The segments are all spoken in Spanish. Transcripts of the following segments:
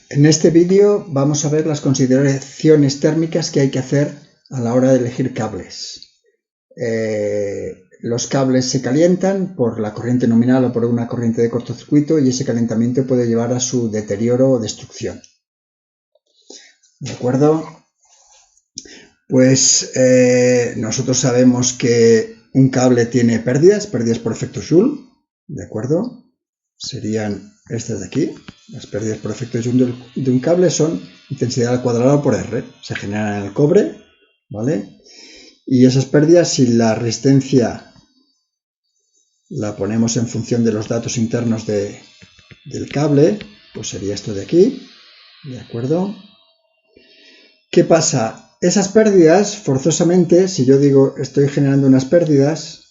En este vídeo vamos a ver las consideraciones térmicas que hay que hacer a la hora de elegir cables. Los cables se calientan por la corriente nominal o por una corriente de cortocircuito y ese calentamiento puede llevar a su deterioro o destrucción. ¿De acuerdo? Pues nosotros sabemos que un cable tiene pérdidas por efecto Joule, ¿de acuerdo? Serían estas de aquí. Las pérdidas por efecto Joule de un cable son intensidad al cuadrado por R. Se generan en el cobre, ¿vale? Y esas pérdidas, si la resistencia la ponemos en función de los datos internos del cable, pues sería esto de aquí, ¿de acuerdo? ¿Qué pasa? Esas pérdidas, forzosamente, si yo digo estoy generando unas pérdidas,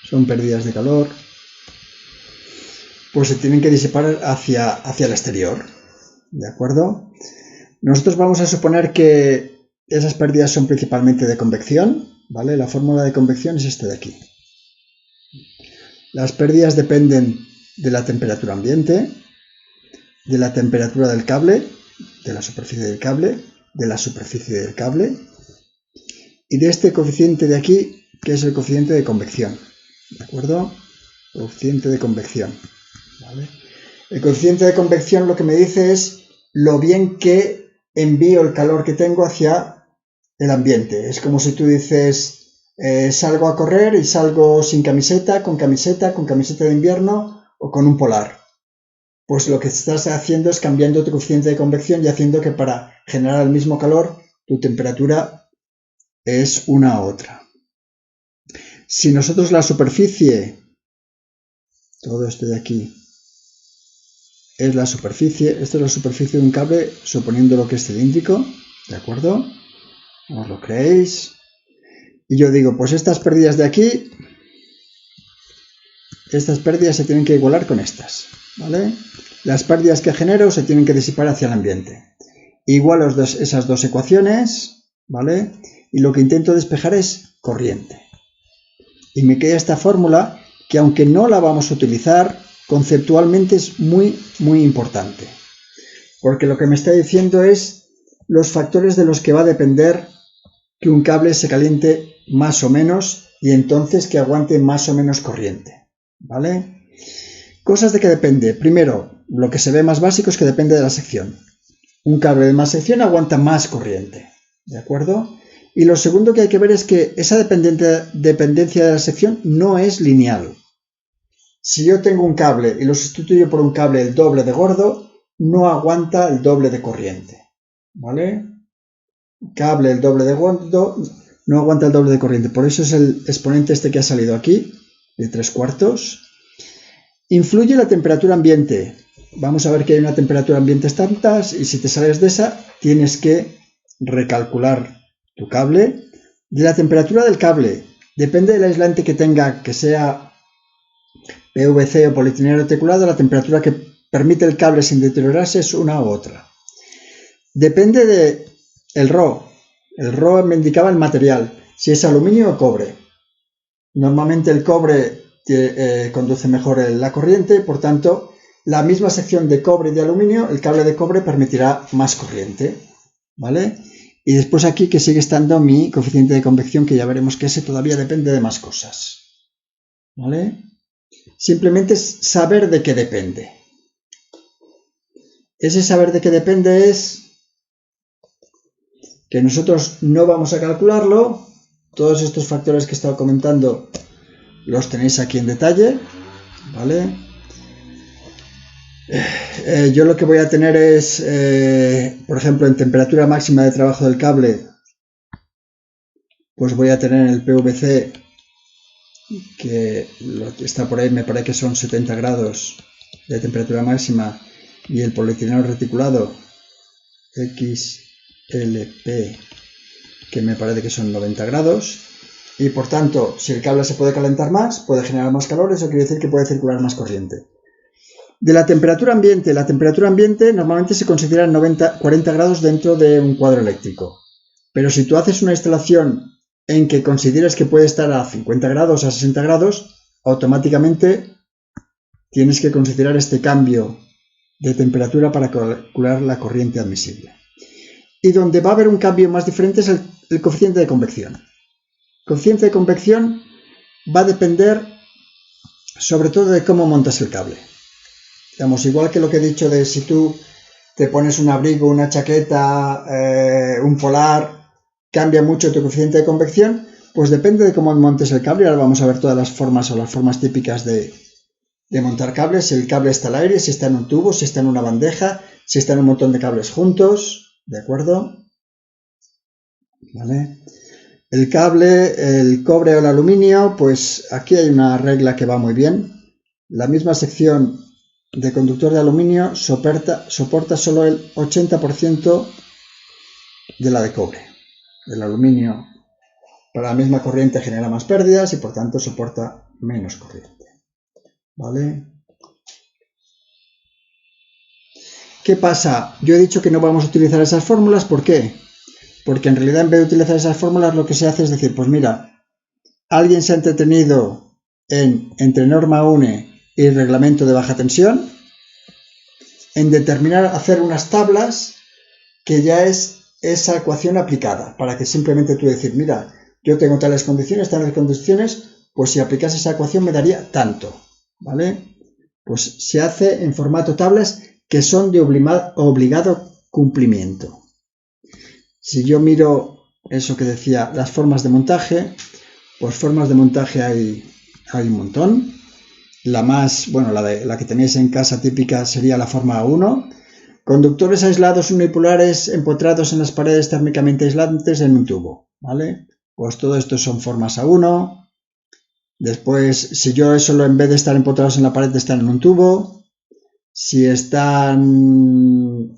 son pérdidas de calor, pues se tienen que disipar hacia el exterior, ¿de acuerdo? Nosotros vamos a suponer que esas pérdidas son principalmente de convección, ¿vale? La fórmula de convección es esta de aquí. Las pérdidas dependen de la temperatura ambiente, de la temperatura del cable, de la superficie del cable, y de este coeficiente de aquí, que es el coeficiente de convección, ¿de acuerdo? Coeficiente de convección, ¿vale? El coeficiente de convección lo que me dice es lo bien que envío el calor que tengo hacia el ambiente. Es como si tú dices, salgo a correr y salgo sin camiseta, con camiseta de invierno o con un polar. Pues lo que estás haciendo es cambiando tu coeficiente de convección y haciendo que para generar el mismo calor tu temperatura es una u otra. Si nosotros la superficie, todo esto de aquí, es la superficie, esta es la superficie de un cable suponiendo lo que es cilíndrico, ¿de acuerdo? No os lo creéis. Y yo digo, pues estas pérdidas de aquí, estas pérdidas se tienen que igualar con estas, ¿vale? Las pérdidas que genero se tienen que disipar hacia el ambiente. Igualo esas dos ecuaciones, ¿vale? Y lo que intento despejar es corriente. Y me queda esta fórmula que, aunque no la vamos a utilizar, conceptualmente es muy, muy importante. Porque lo que me está diciendo es los factores de los que va a depender que un cable se caliente más o menos y entonces que aguante más o menos corriente, ¿vale? Cosas de que depende. Primero, lo que se ve más básico es que depende de la sección. Un cable de más sección aguanta más corriente, ¿de acuerdo? Y lo segundo que hay que ver es que esa dependencia de la sección no es lineal. Si yo tengo un cable y lo sustituyo por un cable el doble de gordo, no aguanta el doble de corriente, ¿vale? Cable el doble de gordo no aguanta el doble de corriente. Por eso es el exponente este que ha salido aquí, de 3/4. Influye la temperatura ambiente. Vamos a ver que hay una temperatura ambiente tantas y si te sales de esa tienes que recalcular tu cable. De la temperatura del cable, depende del aislante que tenga, que sea PVC o polietileno reticulado, la temperatura que permite el cable sin deteriorarse es una u otra. Depende del RO. El RO me indicaba el material, si es aluminio o cobre. Normalmente el cobre conduce mejor la corriente, por tanto, la misma sección de cobre y de aluminio, el cable de cobre permitirá más corriente, ¿vale? Y después aquí que sigue estando mi coeficiente de convección, que ya veremos que ese todavía depende de más cosas, ¿vale? Simplemente es saber de qué depende. Ese saber de qué depende es que nosotros no vamos a calcularlo. Todos estos factores que he estado comentando los tenéis aquí en detalle, ¿vale? Yo lo que voy a tener es, por ejemplo, en temperatura máxima de trabajo del cable, pues voy a tener el PVC, que lo que está por ahí me parece que son 70 grados de temperatura máxima, y el polietileno reticulado XLP, que me parece que son 90 grados. Y por tanto, si el cable se puede calentar más, puede generar más calor, eso quiere decir que puede circular más corriente. De la temperatura ambiente normalmente se considera 40 grados dentro de un cuadro eléctrico. Pero si tú haces una instalación en que consideres que puede estar a 50 grados, a 60 grados, automáticamente tienes que considerar este cambio de temperatura para calcular la corriente admisible. Y donde va a haber un cambio más diferente es el coeficiente de convección. El coeficiente de convección va a depender sobre todo de cómo montas el cable. Digamos, igual que lo que he dicho de si tú te pones un abrigo, una chaqueta, un polar, cambia mucho tu coeficiente de convección, pues depende de cómo montes el cable. Ahora vamos a ver todas las formas o las formas típicas de montar cables. Si el cable está al aire, si está en un tubo, si está en una bandeja, si están un montón de cables juntos, ¿de acuerdo? ¿Vale? El cable, el cobre o el aluminio, pues aquí hay una regla que va muy bien. La misma sección de conductor de aluminio soporta solo el 80% de la de cobre. El aluminio para la misma corriente genera más pérdidas y por tanto soporta menos corriente. ¿Vale? ¿Qué pasa? Yo he dicho que no vamos a utilizar esas fórmulas, ¿por qué? Porque en realidad en vez de utilizar esas fórmulas lo que se hace es decir, pues mira, alguien se ha entretenido entre norma UNE y reglamento de baja tensión en determinar, hacer unas tablas que ya es esa ecuación aplicada, para que simplemente tú decir, mira, yo tengo tales condiciones, pues si aplicase esa ecuación me daría tanto, ¿vale? Pues se hace en formato tablas que son de obligado cumplimiento. Si yo miro eso que decía, las formas de montaje, pues formas de montaje hay un montón. La más, bueno, la que tenéis en casa típica sería la forma 1. Conductores aislados unipolares empotrados en las paredes térmicamente aislantes en un tubo, ¿vale? Pues todo esto son formas A1. Después, si yo eso en vez de estar empotrados en la pared, están en un tubo. Si están...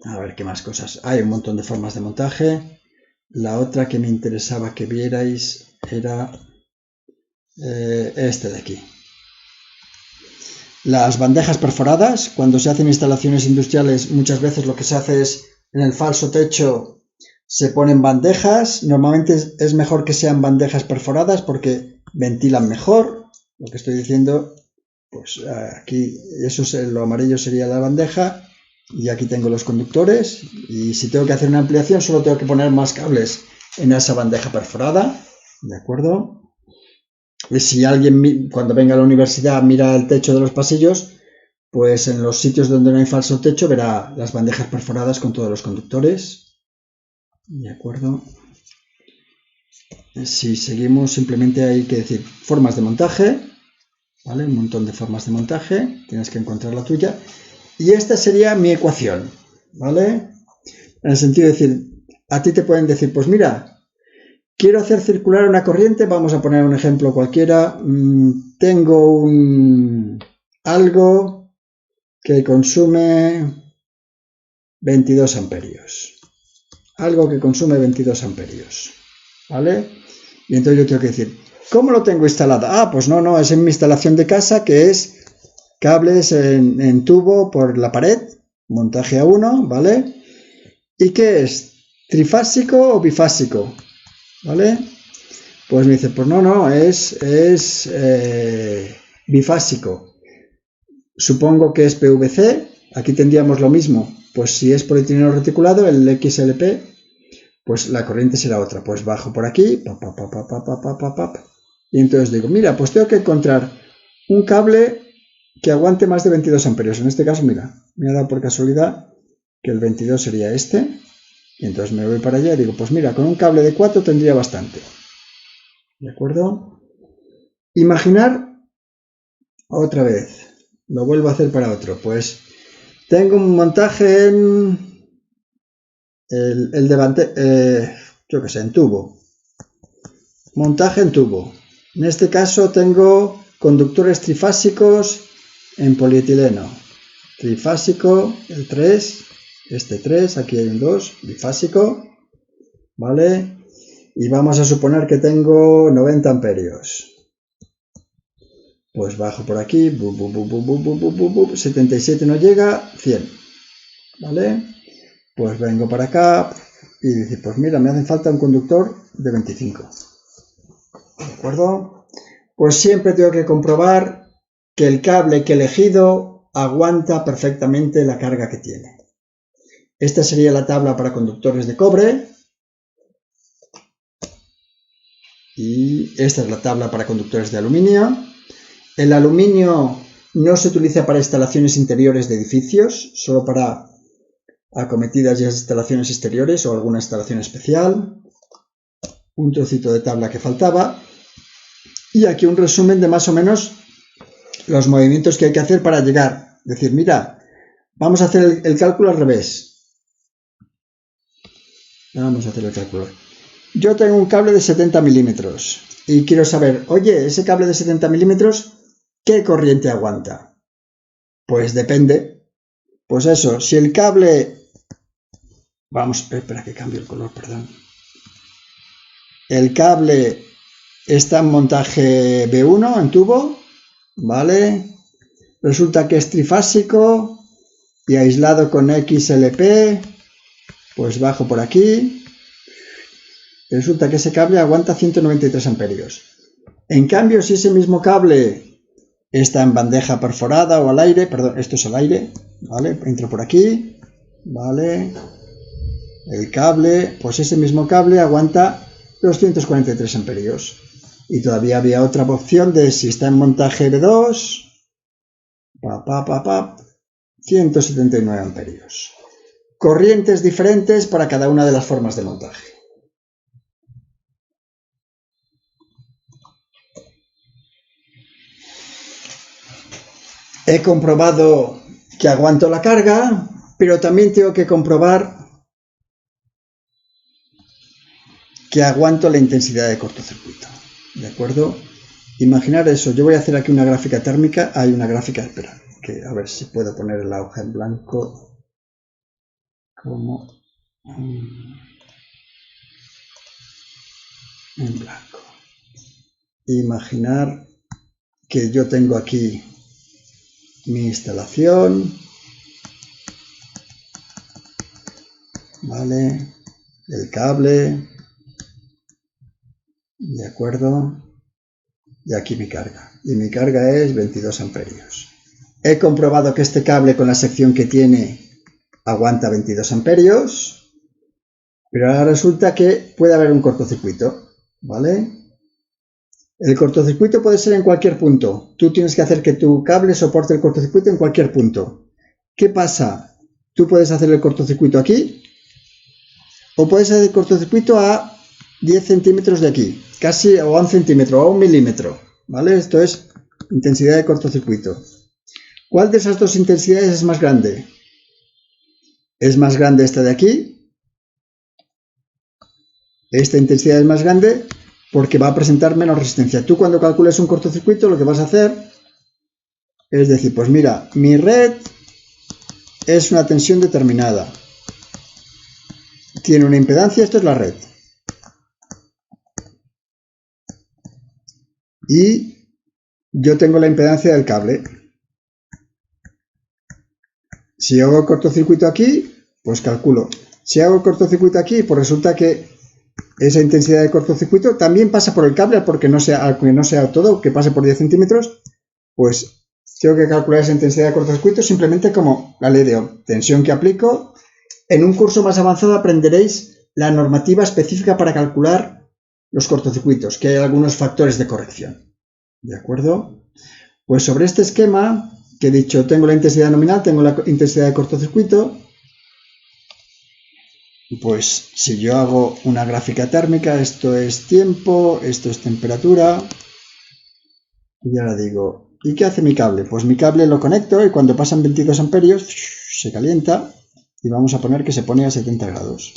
A ver, ¿qué más cosas? Hay un montón de formas de montaje. La otra que me interesaba que vierais era este de aquí. Las bandejas perforadas, cuando se hacen instalaciones industriales, muchas veces lo que se hace es, en el falso techo se ponen bandejas. Normalmente es mejor que sean bandejas perforadas porque ventilan mejor. Lo que estoy diciendo, pues aquí, eso es, lo amarillo sería la bandeja. Y aquí tengo los conductores. Y si tengo que hacer una ampliación, solo tengo que poner más cables en esa bandeja perforada. ¿De acuerdo? Y si alguien cuando venga a la universidad mira el techo de los pasillos, pues en los sitios donde no hay falso techo verá las bandejas perforadas con todos los conductores. ¿De acuerdo? Si seguimos, simplemente hay que decir formas de montaje, ¿vale? Un montón de formas de montaje, tienes que encontrar la tuya. Y esta sería mi ecuación, ¿vale? En el sentido de decir, a ti te pueden decir, pues mira, quiero hacer circular una corriente, vamos a poner un ejemplo cualquiera, tengo algo que consume 22 amperios. Algo que consume 22 amperios, ¿vale? Y entonces yo tengo que decir, ¿cómo lo tengo instalado? Ah, pues no, es en mi instalación de casa, que es cables en tubo por la pared, montaje A1, ¿vale? ¿Y qué es? ¿Trifásico o bifásico? ¿Vale? Pues me dice, pues no, es bifásico. Supongo que es PVC, aquí tendríamos lo mismo, pues si es polietileno reticulado, el XLP, pues la corriente será otra, pues bajo por aquí, y entonces digo, mira, pues tengo que encontrar un cable que aguante más de 22 amperios, en este caso, mira, me ha dado por casualidad que el 22 sería este, y entonces me voy para allá y digo, pues mira, con un cable de 4 tendría bastante, ¿de acuerdo? Imaginar, otra vez, lo vuelvo a hacer para otro, pues tengo un montaje en yo que sé, en tubo. Montaje en tubo. En este caso tengo conductores trifásicos en polietileno. Trifásico, el 3, este 3, aquí hay un 2, bifásico, ¿vale? Y vamos a suponer que tengo 90 amperios. Pues bajo por aquí, 77 no llega, 100, ¿vale? Pues vengo para acá y dice, pues mira, me hace falta un conductor de 25. ¿De acuerdo? Pues siempre tengo que comprobar que el cable que he elegido aguanta perfectamente la carga que tiene. Esta sería la tabla para conductores de cobre. Y esta es la tabla para conductores de aluminio. El aluminio no se utiliza para instalaciones interiores de edificios, solo para acometidas y instalaciones exteriores o alguna instalación especial. Un trocito de tabla que faltaba. Y aquí un resumen de más o menos los movimientos que hay que hacer para llegar. Es decir, mira, vamos a hacer el cálculo al revés. Vamos a hacer el cálculo. Yo tengo un cable de 70 milímetros y quiero saber, oye, ese cable de 70 milímetros, ¿qué corriente aguanta? Pues depende. Pues eso, si el cable... Vamos, espera que cambie el color, perdón. El cable está en montaje B1 en tubo, ¿vale? Resulta que es trifásico y aislado con XLP, pues bajo por aquí. Resulta que ese cable aguanta 193 amperios. En cambio, si ese mismo cable está en bandeja perforada o al aire, perdón, esto es al aire, ¿vale? Entro por aquí, ¿vale? El cable, pues ese mismo cable aguanta 243 amperios. Y todavía había otra opción de si está en montaje B2, 179 amperios. Corrientes diferentes para cada una de las formas de montaje. He comprobado que aguanto la carga, pero también tengo que comprobar que aguanto la intensidad de cortocircuito. ¿De acuerdo? Imaginar eso. Yo voy a hacer aquí una gráfica térmica. Hay una gráfica, espera, que a ver si puedo poner la hoja en blanco. Como en blanco. Imaginar que yo tengo aquí mi instalación, ¿vale? El cable, ¿de acuerdo? Y aquí mi carga. Y mi carga es 22 amperios. He comprobado que este cable con la sección que tiene aguanta 22 amperios, pero ahora resulta que puede haber un cortocircuito, ¿vale? El cortocircuito puede ser en cualquier punto. Tú tienes que hacer que tu cable soporte el cortocircuito en cualquier punto. ¿Qué pasa? Tú puedes hacer el cortocircuito aquí o puedes hacer el cortocircuito a 10 centímetros de aquí, casi, o a 1 centímetro, o a 1 milímetro, ¿vale? Esto es intensidad de cortocircuito. ¿Cuál de esas dos intensidades es más grande? Es más grande esta de aquí. Esta intensidad es más grande porque va a presentar menos resistencia. Tú cuando calcules un cortocircuito lo que vas a hacer es decir, pues mira, mi red es una tensión determinada. Tiene una impedancia, esto es la red. Y yo tengo la impedancia del cable. Si hago cortocircuito aquí, pues calculo. Si hago cortocircuito aquí, pues resulta que esa intensidad de cortocircuito también pasa por el cable, porque no sea, aunque no sea todo, que pase por 10 centímetros, pues tengo que calcular esa intensidad de cortocircuito simplemente como la ley de Ohm. Tensión que aplico. En un curso más avanzado aprenderéis la normativa específica para calcular los cortocircuitos, que hay algunos factores de corrección. ¿De acuerdo? Pues sobre este esquema que he dicho, tengo la intensidad nominal, tengo la intensidad de cortocircuito. Pues si yo hago una gráfica térmica, esto es tiempo, esto es temperatura. Y ahora digo, ¿y qué hace mi cable? Pues mi cable lo conecto y cuando pasan 22 amperios se calienta y vamos a poner que se pone a 70 grados.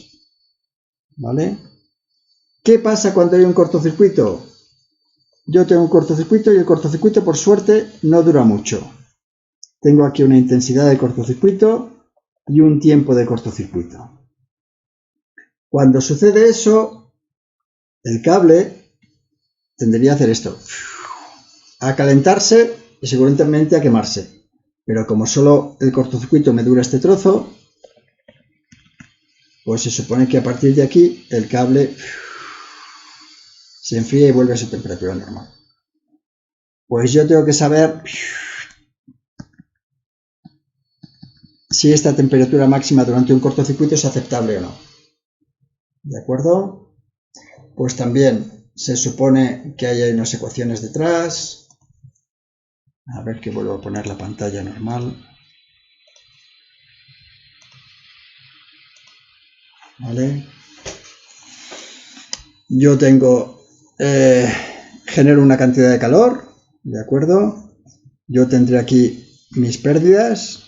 ¿Vale? ¿Qué pasa cuando hay un cortocircuito? Yo tengo un cortocircuito y el cortocircuito por suerte no dura mucho. Tengo aquí una intensidad de cortocircuito y un tiempo de cortocircuito. Cuando sucede eso, el cable tendería a hacer esto, a calentarse y seguramente a quemarse. Pero como solo el cortocircuito me dura este trozo, pues se supone que a partir de aquí el cable se enfría y vuelve a su temperatura normal. Pues yo tengo que saber si esta temperatura máxima durante un cortocircuito es aceptable o no. ¿De acuerdo? Pues también se supone que hay unas ecuaciones detrás. A ver, que vuelvo a poner la pantalla normal. ¿Vale? Yo tengo, genero una cantidad de calor, ¿de acuerdo? Yo tendré aquí mis pérdidas,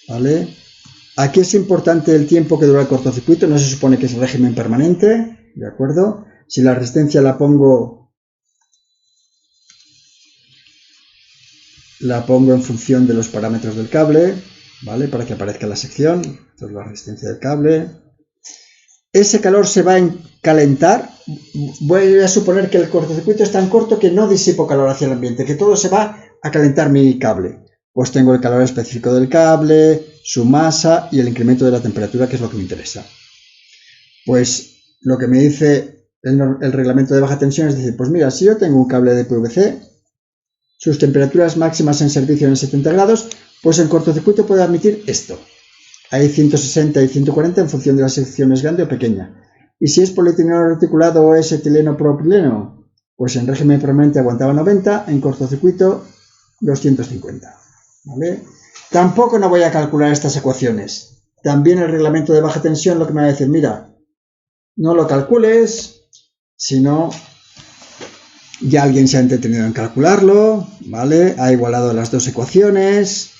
¿vale? Aquí es importante el tiempo que dura el cortocircuito, no se supone que es régimen permanente, ¿de acuerdo? Si la resistencia la pongo en función de los parámetros del cable, ¿vale? Para que aparezca la sección. Esto es la resistencia del cable. Ese calor se va a calentar. Voy a suponer que el cortocircuito es tan corto que no disipo calor hacia el ambiente, que todo se va a calentar mi cable. Pues tengo el calor específico del cable, su masa y el incremento de la temperatura, que es lo que me interesa. Pues lo que me dice el reglamento de baja tensión es decir, pues mira, si yo tengo un cable de PVC, sus temperaturas máximas en servicio en 70 grados, pues el cortocircuito puede admitir esto. Hay 160 y 140 en función de la sección es grande o pequeña. Y si es polietileno reticulado o es etileno propileno, pues en régimen permanente aguantaba 90, en cortocircuito 250. ¿Vale? Tampoco no voy a calcular estas ecuaciones. También el reglamento de baja tensión lo que me va a decir, mira, no lo calcules, sino ya alguien se ha entretenido en calcularlo, ¿vale? Ha igualado las dos ecuaciones,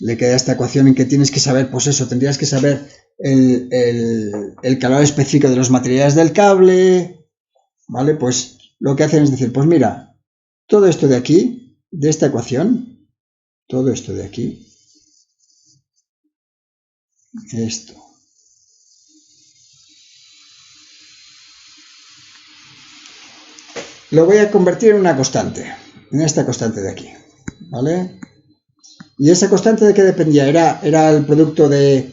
le queda esta ecuación en que tienes que saber, pues eso, tendrías que saber el calor específico de los materiales del cable, ¿vale? Pues lo que hacen es decir, pues mira, todo esto de aquí, de esta ecuación, todo esto de aquí, esto, lo voy a convertir en una constante, en esta constante de aquí, ¿vale? ¿Y esa constante de qué dependía? Era el producto del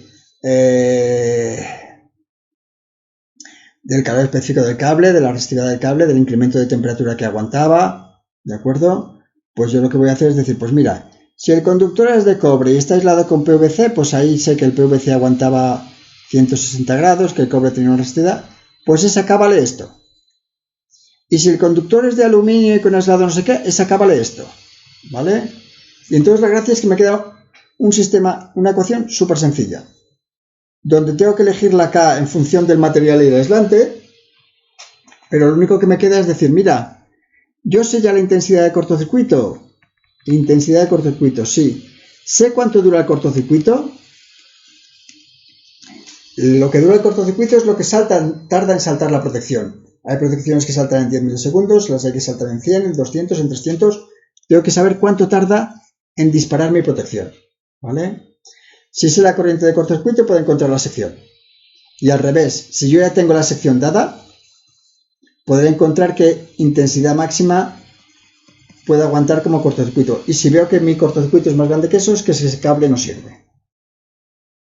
calor específico del cable, de la resistividad del cable, del incremento de temperatura que aguantaba, ¿de acuerdo? Pues yo lo que voy a hacer es decir, pues mira, si el conductor es de cobre y está aislado con PVC, pues ahí sé que el PVC aguantaba 160 grados, que el cobre tenía una resistividad, pues esa acá vale esto. Y si el conductor es de aluminio y con aislado no sé qué, esa acá vale esto, ¿vale? Y entonces la gracia es que me ha quedado un sistema, una ecuación súper sencilla, donde tengo que elegir la K en función del material y el aislante, pero lo único que me queda es decir, mira, yo sé ya la intensidad de cortocircuito. Intensidad de cortocircuito, sí. ¿Sé cuánto dura el cortocircuito? Lo que dura el cortocircuito es lo que tarda en saltar la protección. Hay protecciones que saltan en 10 milisegundos, las hay que saltar en 100, en 200, en 300. Tengo que saber cuánto tarda en disparar mi protección, ¿vale? Si sé la corriente de cortocircuito, puedo encontrar la sección. Y al revés, si yo ya tengo la sección dada, podré encontrar qué intensidad máxima puede aguantar como cortocircuito. Y si veo que mi cortocircuito es más grande que eso, es que ese cable no sirve.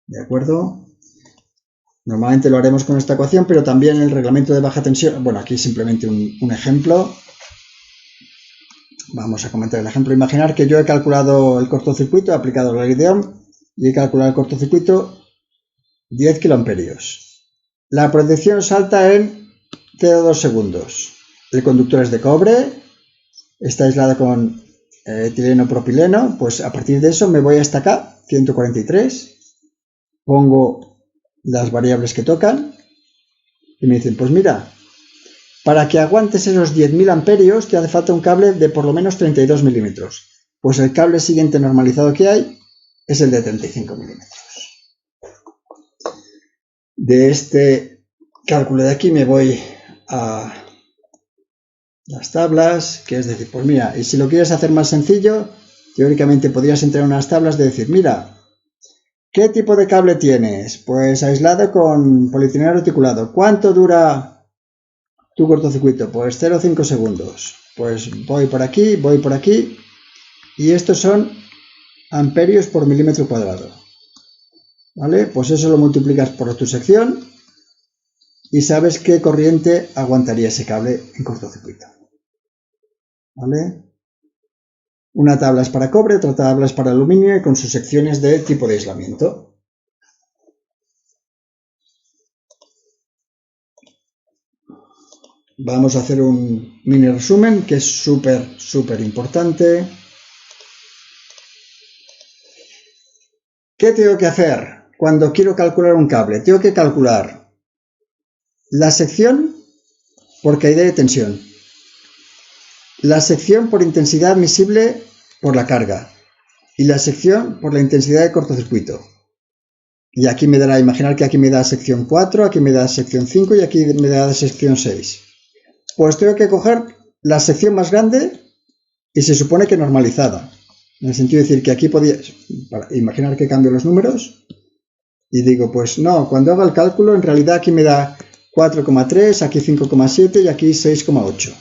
¿De acuerdo? Normalmente lo haremos con esta ecuación, pero también el reglamento de baja tensión. Bueno, aquí simplemente un ejemplo. Vamos a comentar el ejemplo. Imaginar que yo he calculado el cortocircuito, he aplicado la ley de Ohm y he calculado el cortocircuito 10 kiloamperios. La protección salta en 0,2 segundos. El conductor es de cobre, está aislado con etileno propileno, pues a partir de eso me voy hasta acá, 143, pongo las variables que tocan y me dicen, pues mira, para que aguantes esos 10.000 amperios te hace falta un cable de por lo menos 32 milímetros. Pues el cable siguiente normalizado que hay es el de 35 milímetros. De este cálculo de aquí me voy a las tablas, que es decir, pues mira, y si lo quieres hacer más sencillo, teóricamente podrías entrar en unas tablas de decir, mira, ¿qué tipo de cable tienes? Pues aislado con polietileno reticulado. ¿Cuánto dura tu cortocircuito? Pues 0,5 segundos. Pues voy por aquí, y estos son amperios por milímetro cuadrado. ¿Vale? Pues eso lo multiplicas por tu sección y sabes qué corriente aguantaría ese cable en cortocircuito. ¿Vale? Una tabla es para cobre, otra tabla es para aluminio y con sus secciones de tipo de aislamiento. Vamos a hacer un mini resumen que es súper importante. ¿Qué tengo que hacer cuando quiero calcular un cable? Tengo que calcular la sección por caída de tensión, la sección por intensidad admisible por la carga y la sección por la intensidad de cortocircuito. Y aquí me dará, imaginar que aquí me da sección 4, aquí me da sección 5 y aquí me da sección 6. Pues tengo que coger la sección más grande y se supone que normalizada. En el sentido de decir que aquí podía, para imaginar que cambio los números y digo, pues no, cuando hago el cálculo en realidad aquí me da 4,3, aquí 5,7 y aquí 6,8.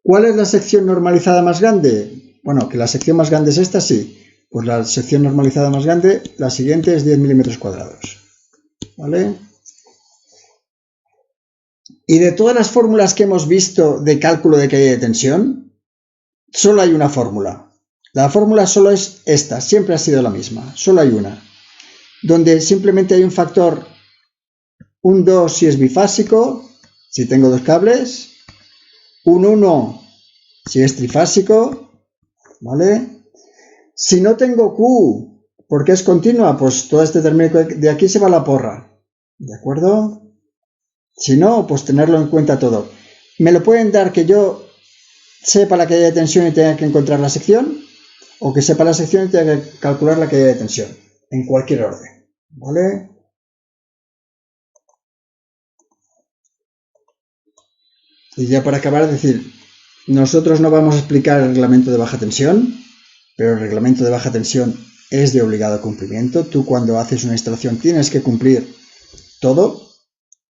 ¿Cuál es la sección normalizada más grande? Bueno, que la sección más grande es esta, sí. Pues la sección normalizada más grande, la siguiente es 10 milímetros cuadrados. ¿Vale? Y de todas las fórmulas que hemos visto de cálculo de caída de tensión, solo hay una fórmula. La fórmula solo es esta, siempre ha sido la misma, solo hay una. Donde simplemente hay un factor, un 2 si es bifásico, si tengo dos cables, un 1 si es trifásico, ¿vale? Si no tengo Q porque es continua, pues todo este término de aquí se va a la porra, ¿de acuerdo? Si no, pues tenerlo en cuenta todo. ¿Me lo pueden dar que yo sepa la caída de tensión y tenga que encontrar la sección? ¿O que sepa la sección y tenga que calcular la caída de tensión? En cualquier orden, ¿vale? Y ya para acabar, decir, nosotros no vamos a explicar el reglamento de baja tensión, pero el reglamento de baja tensión es de obligado cumplimiento. Tú cuando haces una instalación tienes que cumplir todo.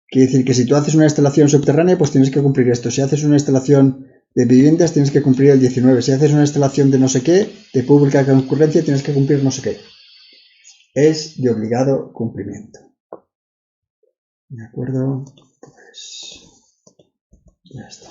Quiere decir que si tú haces una instalación subterránea, pues tienes que cumplir esto. Si haces una instalación de viviendas, tienes que cumplir el 19. Si haces una instalación de no sé qué, de pública concurrencia, tienes que cumplir no sé qué. Es de obligado cumplimiento. ¿De acuerdo? Pues ya está.